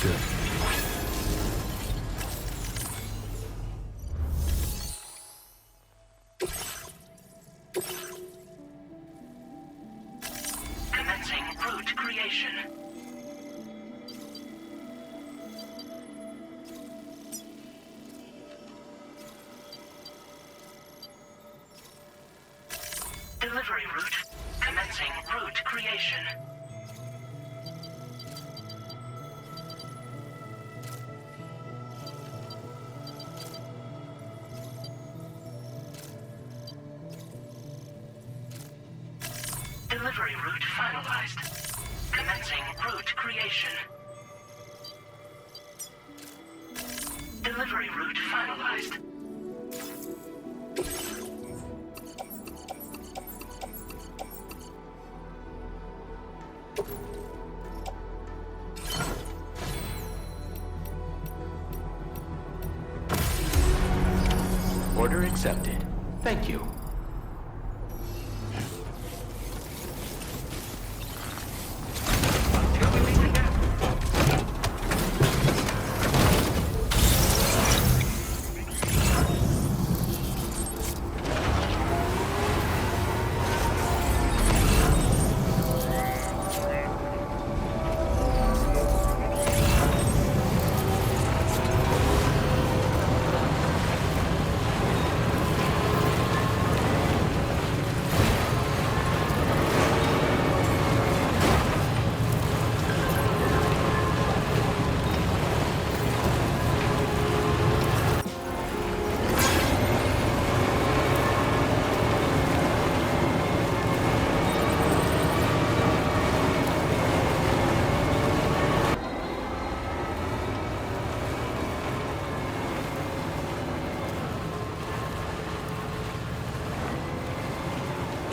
Good. Commencing root creation. Delivery route. Commencing route creation. Delivery route finalized. Commencing route creation. Delivery route finalized. Order accepted. Thank you.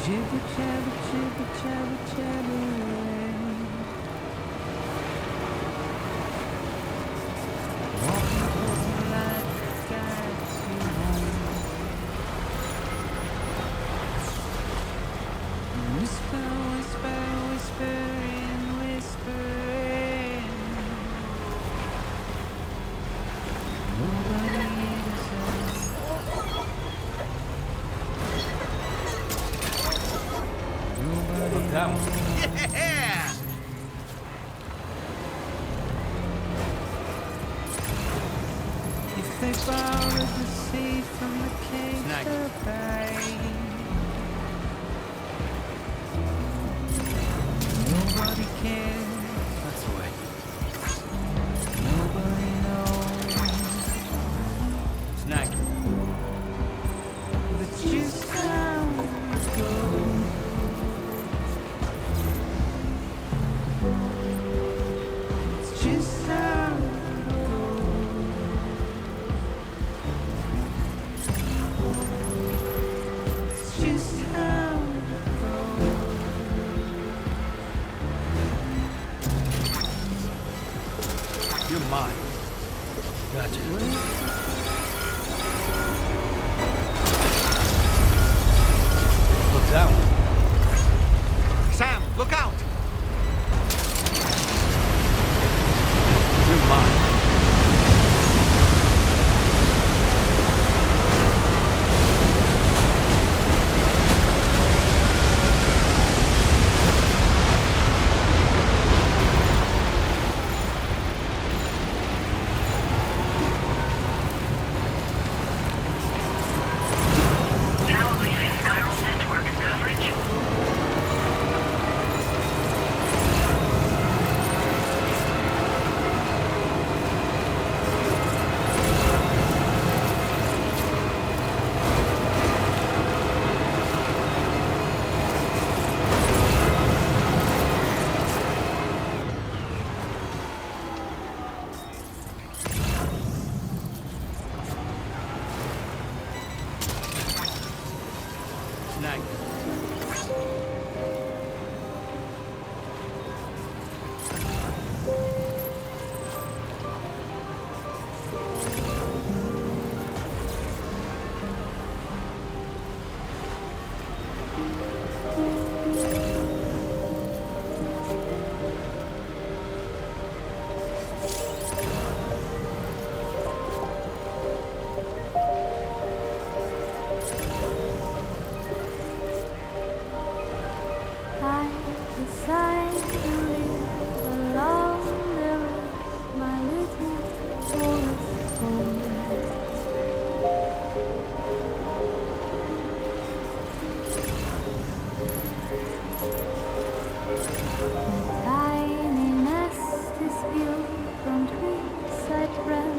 Jibber jabber, jibber jabber, jabber away. Walking home like a guide to home. Whisper, whisper, whispering, whispering. Nobody hears us. Look that one. Yeah! If they borrowed the sea from the cage Snack. to bay, nobody cares, That's the way. nobody knows. Snack. That's just how it goes. It's just how it goes. It's just how it goes. You're mine. Gotcha. Look that one. Sam, look out! You're mine. Now leaving chiral network coverage. Tiny nest is built from trees that ran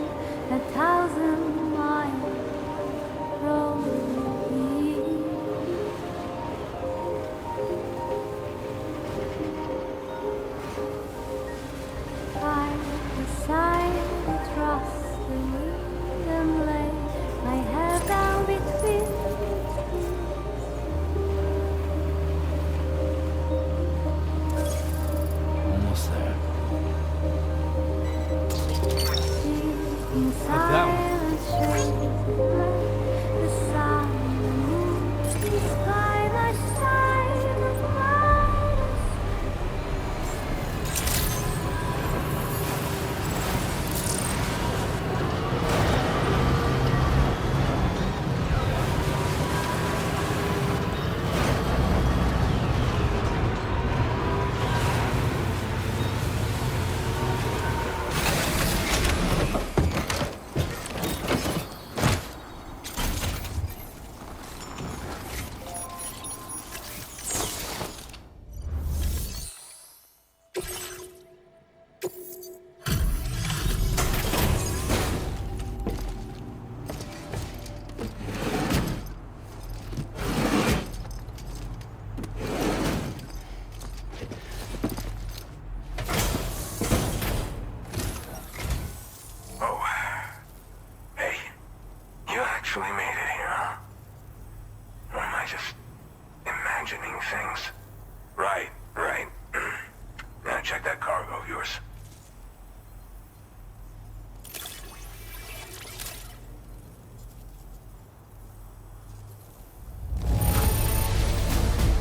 1,000 miles from here. I decided to trust the wind and lay my head down between the trees. Almost there. In that one? silence, shades of black, the sun, the moon, the sky, my side of mine. Oh. Hey, you actually made it here, huh? Or am I just imagining things? Right. Now check that cargo of yours.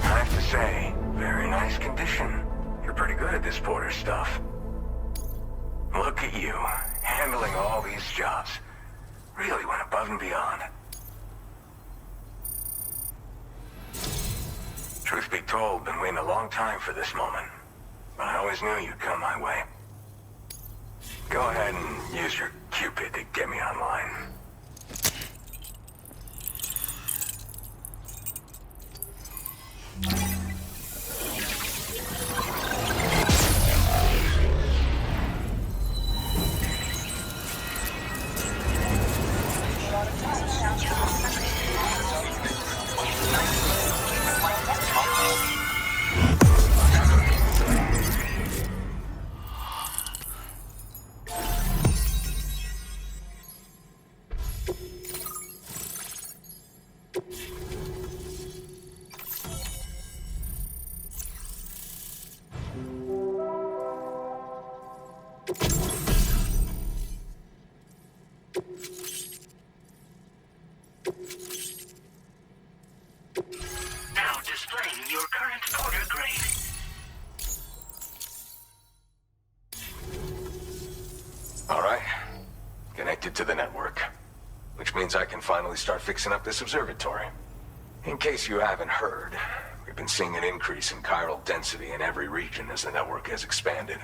I have to say, very nice condition. You're pretty good at this porter stuff. Look at you, handling all these jobs. Really went above and beyond. Truth be told, been waiting a long time for this moment. But I always knew you'd come my way. Go ahead and use your Cupid to get me online. Now displaying your current porter grade. All right. Connected to the network. Which means I can finally start fixing up this observatory. In case you haven't heard, we've been seeing an increase in chiral density in every region as the network has expanded.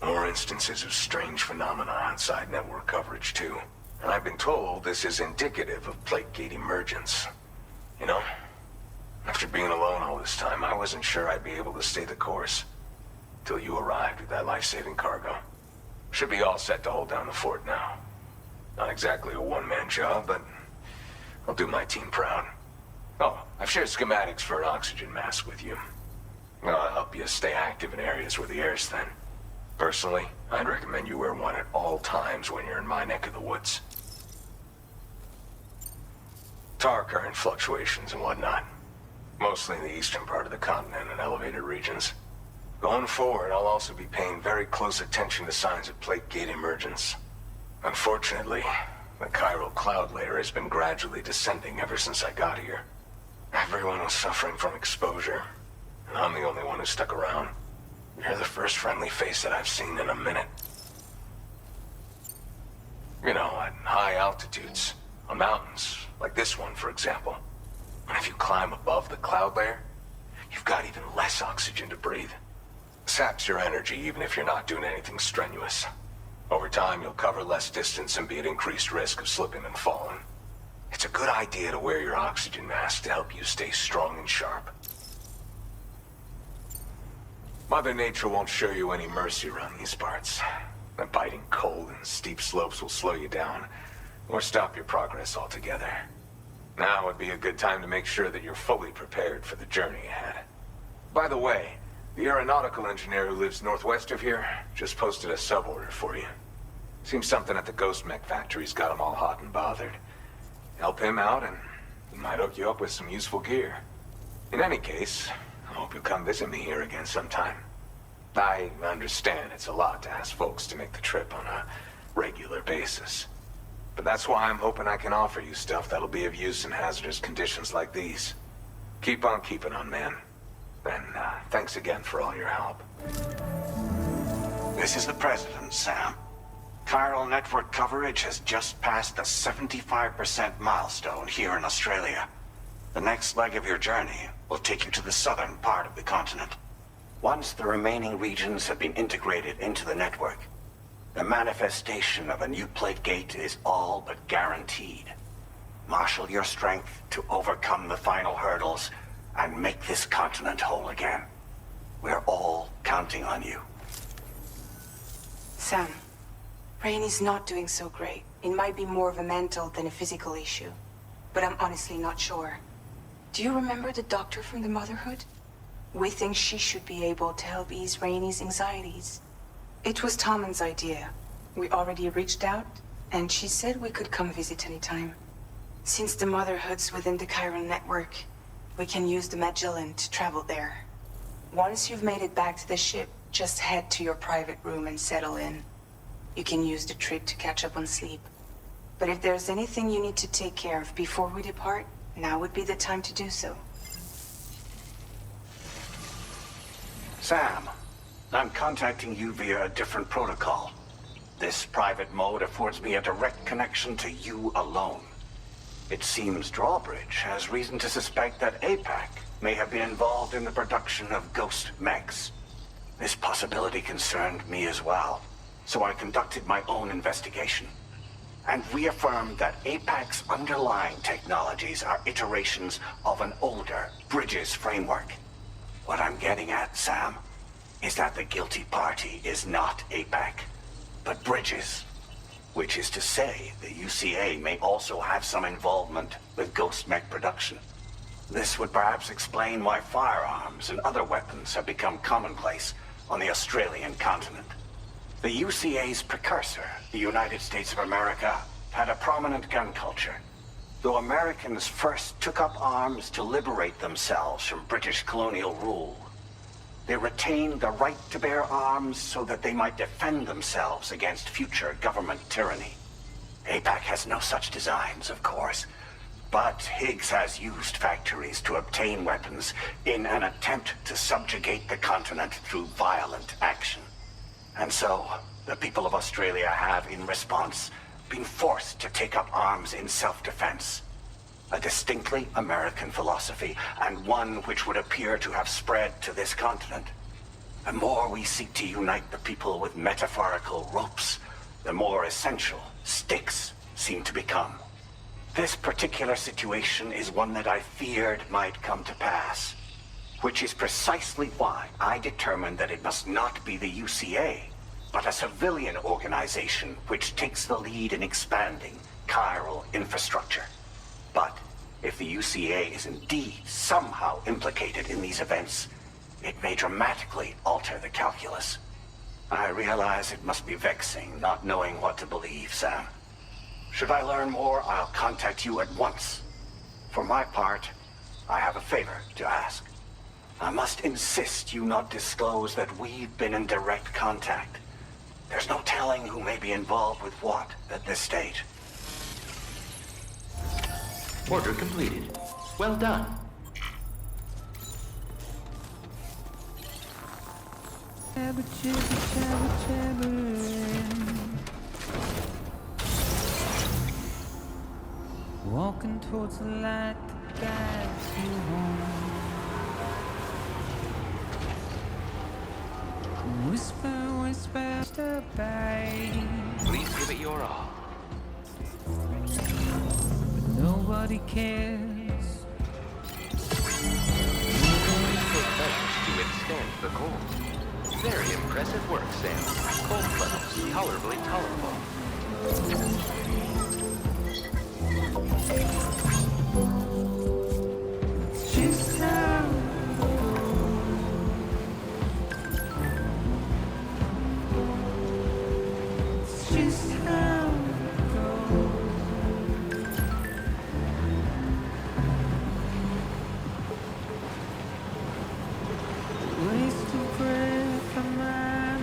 More instances of strange phenomena outside network coverage, too. And I've been told this is indicative of plate gate emergence. You know, after being alone all this time, I wasn't sure I'd be able to stay the course. Till you arrived with that life-saving cargo. Should be all set to hold down the fort now. Not exactly a one-man job, but I'll do my team proud. Oh, I've shared schematics for an oxygen mask with you. I'll help you stay active in areas where the air's thin. Personally, I'd recommend you wear one at all times when you're in my neck of the woods. Tar current fluctuations and whatnot. Mostly in the eastern part of the continent and elevated regions. Going forward, I'll also be paying very close attention to signs of plate gate emergence. Unfortunately, the chiral cloud layer has been gradually descending ever since I got here. Everyone was suffering from exposure, and I'm the only one who stuck around. You're the first friendly face that I've seen in a minute. You know, at high altitudes, on mountains, like this one, for example. And if you climb above the cloud layer, you've got even less oxygen to breathe. Saps your energy even if you're not doing anything strenuous. Over time, you'll cover less distance and be at increased risk of slipping and falling. It's a good idea to wear your oxygen mask to help you stay strong and sharp. Mother Nature won't show you any mercy around these parts. The biting cold and steep slopes will slow you down, or stop your progress altogether. Now would be a good time to make sure that you're fully prepared for the journey ahead. By the way, the aeronautical engineer who lives northwest of here just posted a sub-order for you. Seems something at the Ghost Mech factory's got him all hot and bothered. Help him out and he might hook you up with some useful gear. In any case, I hope you'll come visit me here again sometime. I understand it's a lot to ask folks to make the trip on a regular basis. But that's why I'm hoping I can offer you stuff that'll be of use in hazardous conditions like these. Keep on keeping on, man. And thanks again for all your help. This is the President, Sam. Chiral network coverage has just passed the 75% milestone here in Australia. The next leg of your journey will take you to the southern part of the continent. Once the remaining regions have been integrated into the network, the manifestation of a new plate gate is all but guaranteed. Marshal your strength to overcome the final hurdles and make this continent whole again. We're all counting on you. Sam, Rainey's not doing so great. It might be more of a mental than a physical issue, but I'm honestly not sure. Do you remember the doctor from the Motherhood? We think she should be able to help ease Rainey's anxieties. It was Tommen's idea. We already reached out, and she said we could come visit anytime. Since the Motherhood's within the Chiron network, we can use the Magellan to travel there. Once you've made it back to the ship, just head to your private room and settle in. You can use the trip to catch up on sleep. But if there's anything you need to take care of before we depart, now would be the time to do so. Sam, I'm contacting you via a different protocol. This private mode affords me a direct connection to you alone. It seems Drawbridge has reason to suspect that APAC may have been involved in the production of ghost mechs. This possibility concerned me as well, so I conducted my own investigation and reaffirmed that APAC's underlying technologies are iterations of an older Bridges framework. What I'm getting at, Sam, is that the guilty party is not APAC, but Bridges. Which is to say, the UCA may also have some involvement with ghost mech production. This would perhaps explain why firearms and other weapons have become commonplace on the Australian continent. The UCA's precursor, the United States of America, had a prominent gun culture. Though Americans first took up arms to liberate themselves from British colonial rule, they retained the right to bear arms so that they might defend themselves against future government tyranny. APAC has no such designs, of course, but Higgs has used factories to obtain weapons in an attempt to subjugate the continent through violent action. And so, the people of Australia have, in response, been forced to take up arms in self-defense. A distinctly American philosophy, and one which would appear to have spread to this continent. The more we seek to unite the people with metaphorical ropes, the more essential sticks seem to become. This particular situation is one that I feared might come to pass, which is precisely why I determined that it must not be the UCA, but a civilian organization which takes the lead in expanding chiral infrastructure. But if the UCA is indeed somehow implicated in these events, it may dramatically alter the calculus. I realize it must be vexing not knowing what to believe, Sam. Should I learn more, I'll contact you at once. For my part, I have a favor to ask. I must insist you not disclose that we've been in direct contact. There's no telling who may be involved with what at this stage. Order completed. Well done. Chabba, chibba, chabba, chabba. Walking towards the light that guides you home. Whisper, whisper, step by. Please give it your all. Nobody cares. For pledge to extend the call. Very impressive work, Sam. Cold levels tolerably tolerable. Just how it's just how it goes. Waste of breath, I'm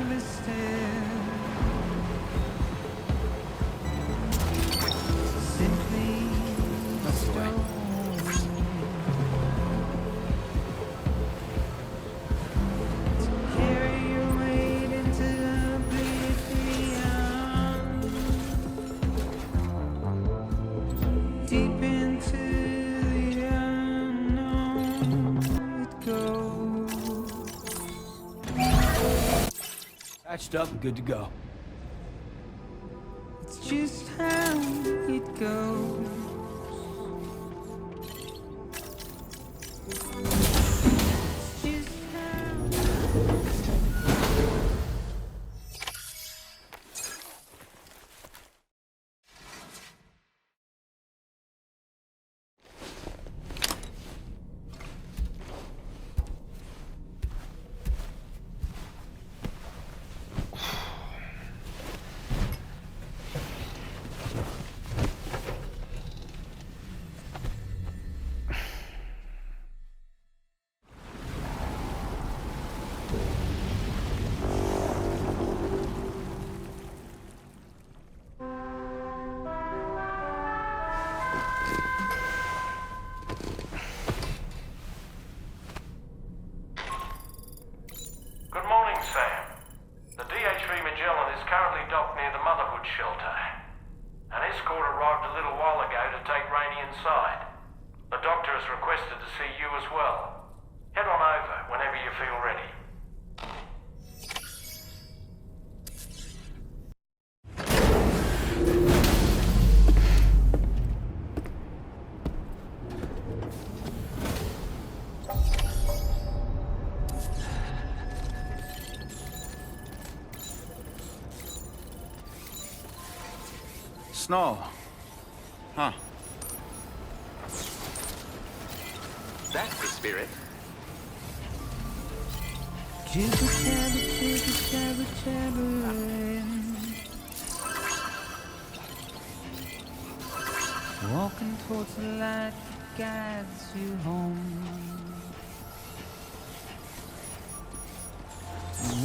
understand. Simply That's the way. carry your weight into the beyond, deep into the unknown it goes. Patched up and good to go. It's just how it goes. It's just how. Good morning, Sam. The DH-3 Magellan is currently docked near the Motherhood shelter. An escort arrived a little while ago to take Rainey inside. The doctor has requested to see you as well. Head on over whenever you feel ready. Snow. Huh. That's the spirit. Jibber jabber, jabbering. Walking towards the light that guides you home.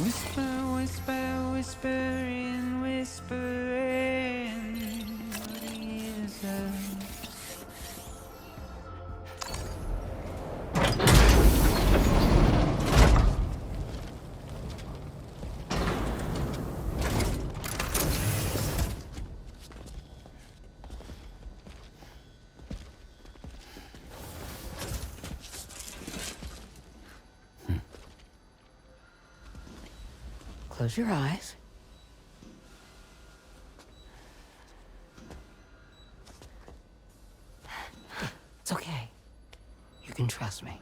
Whisper, whisper, whispering, whispering. What is it? Close your eyes. It's okay. You can trust me.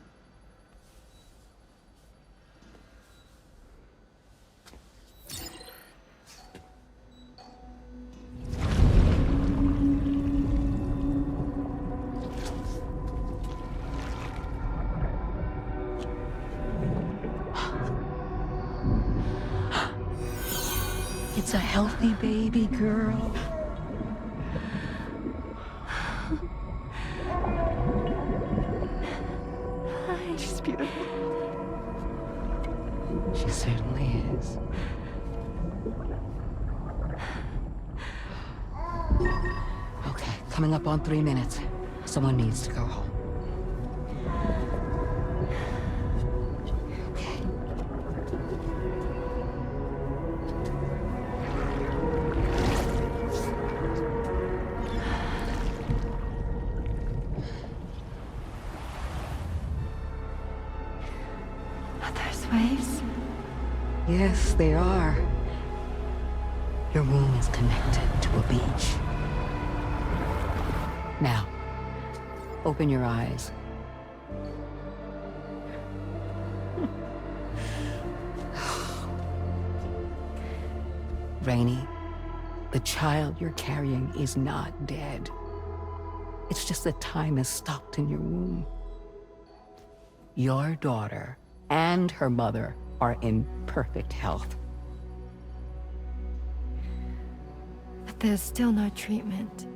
It's a healthy baby girl. She's beautiful. She certainly is. Okay, coming up on 3 minutes. Someone needs to go home. Waves? Yes, they are. Your womb is connected to a beach. Now, open your eyes. Rainey, the child you're carrying is not dead. It's just that time has stopped in your womb. Your daughter and her mother are in perfect health. But there's still no treatment,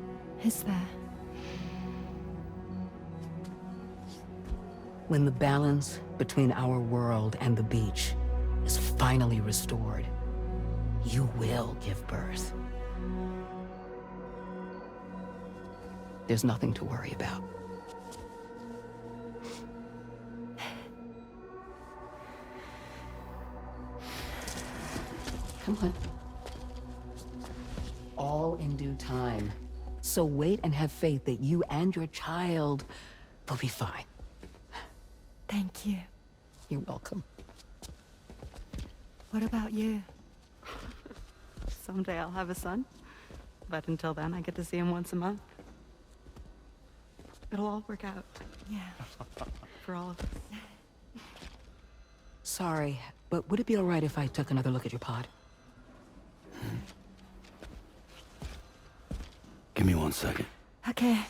is there? When the balance between our world and the beach is finally restored, you will give birth. There's nothing to worry about. Come on. All in due time. So wait and have faith that you and your child will be fine. Thank you. You're welcome. What about you? Someday I'll have a son. But until then, I get to see him once a month. It'll all work out. Yeah. For all of us. Sorry, but would it be all right if I took another look at your pod? Give me 1 second. Okay,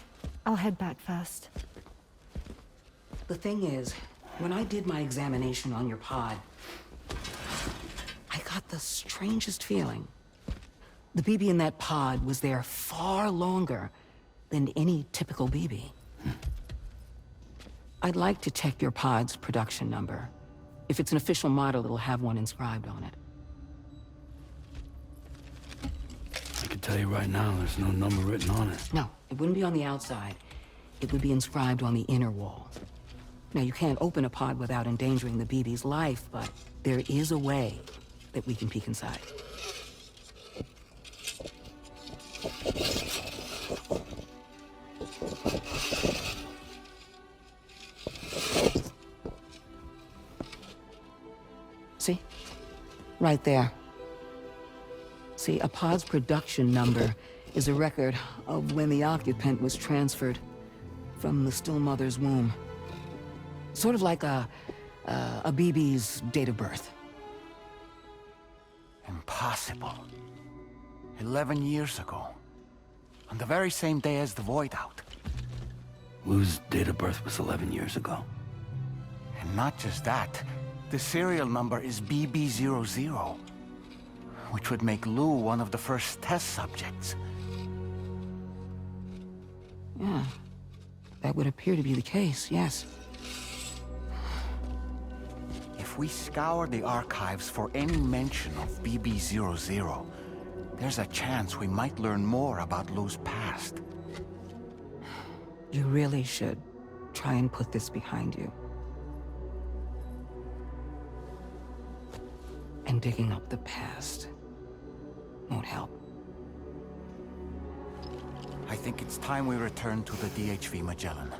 I'll head back first. The thing is, when I did my examination on your pod, I got the strangest feeling. The BB in that pod was there far longer than any typical BB. I'd like to check your pod's production number. If it's an official model, it'll have one inscribed on it. I can tell you right now, there's no number written on it. No, it wouldn't be on the outside. It would be inscribed on the inner wall. Now, you can't open a pod without endangering the BB's life, but there is a way that we can peek inside. See? Right there. See, a pod's production number is a record of when the occupant was transferred from the still mother's womb. Sort of like a BB's date of birth. Impossible. 11 years ago. On the very same day as the Void Out. Lou's date of birth was 11 years ago. And not just that, the serial number is BB00, which would make Lou one of the first test subjects. Yeah, that would appear to be the case, yes. If we scour the archives for any mention of BB00, there's a chance we might learn more about Lou's past. You really should try and put this behind you. And digging up the past won't help. I think it's time we return to the DHV Magellan.